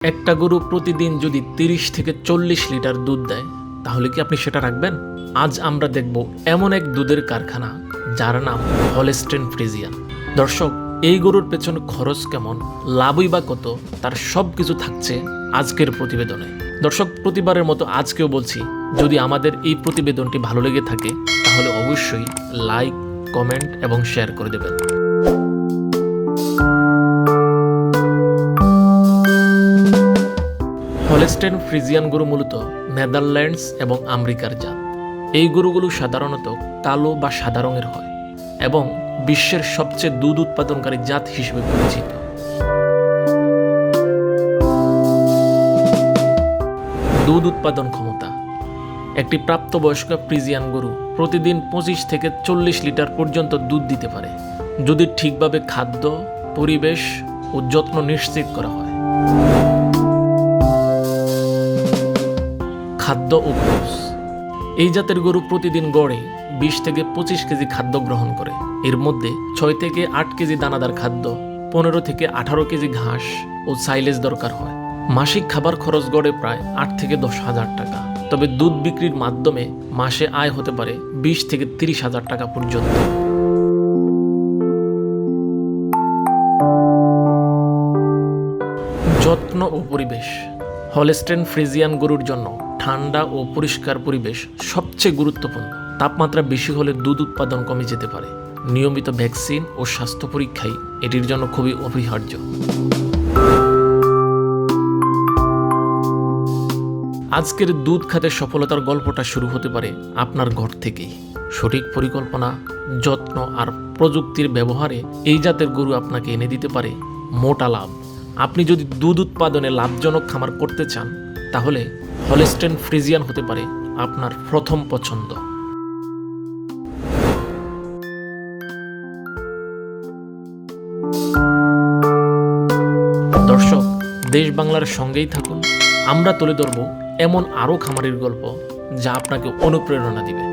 একটা গরু প্রতিদিন যদি 30 থেকে 40 লিটার দুধ দেয় তাহলে কি আপনি সেটা রাখবেন? আজ আমরা দেখব এমন এক দুধের কারখানা যার নাম হলস্টেইন ফ্রিজিয়ান। দর্শক, এই গরুর পেছনে খরচ কেমন, লাভই বা কত, তার সব কিছু থাকছে আজকের প্রতিবেদনে। দর্শক, প্রতিবারের মতো আজকেও বলছি, যদি আমাদের এই প্রতিবেদনটি ভালো লেগে থাকে তাহলে অবশ্যই লাইক, কমেন্ট এবং শেয়ার করে দেবেন। হলস্টেইন ফ্রিজিয়ান গরু মূলত নেদারল্যান্ডস এবং আমেরিকার জাত। এই গরুগুলো সাধারণত কালো বা সাদা রঙের হয় এবং বিশ্বের সবচেয়ে দুধ উৎপাদনকারী জাত হিসেবে পরিচিত। দুধ উৎপাদন ক্ষমতা: একটি প্রাপ্তবয়স্ক ফ্রিজিয়ান গরু প্রতিদিন 25 থেকে 40 লিটার পর্যন্ত দুধ দিতে পারে, যদি ঠিকভাবে খাদ্য, পরিবেশ ও যত্ন নিশ্চিত করা হয়। খাদ্য ও খরচ: এই জাতের গরু প্রতিদিন গড়ে 20 থেকে 25 কেজি খাদ্য গ্রহণ করে। এর মধ্যে 6 থেকে 8 কেজি দানাদার খাদ্য, 15 থেকে 18 কেজি ঘাস ও সাইলেজ দরকার হয়। মাসিক খাবার খরচ গড়ে প্রায় 8 থেকে 10 হাজার টাকা। তবে দুধ বিক্রির মাধ্যমে মাসে আয় হতে পারে 20 থেকে 30 হাজার টাকা পর্যন্ত। যত্ন ও পরিবেশ: হলস্টেইন ফ্রিজিয়ান গরুর জন্য ঠান্ডা ও পরিষ্কার পরিবেশ সবচেয়ে গুরুত্বপূর্ণ। তাপমাত্রা বেশি হলে দুধ উৎপাদন কমে যেতে পারে। নিয়মিত ভ্যাকসিন ও স্বাস্থ্য পরীক্ষাই এটির জন্য খুবই অপরিহার্য। আজকের দুধ খাতে সফলতার গল্পটা শুরু হতে পারে আপনার ঘর থেকেই। সঠিক পরিকল্পনা, যত্ন আর প্রযুক্তির ব্যবহারে এই জাতের গরু আপনাকে এনে দিতে পারে মোটা লাভ। আপনি যদি দুধ উৎপাদনে লাভজনক খামার করতে চান তাহলে হলস্টেইন ফ্রিজিয়ান হতে পারে আপনার প্রথম পছন্দ। দর্শক, দেশ বাংলার সঙ্গেই থাকুন। আমরা তুলে ধরব এমন আরও খামারের গল্প যা আপনাকে অনুপ্রেরণা দিবে।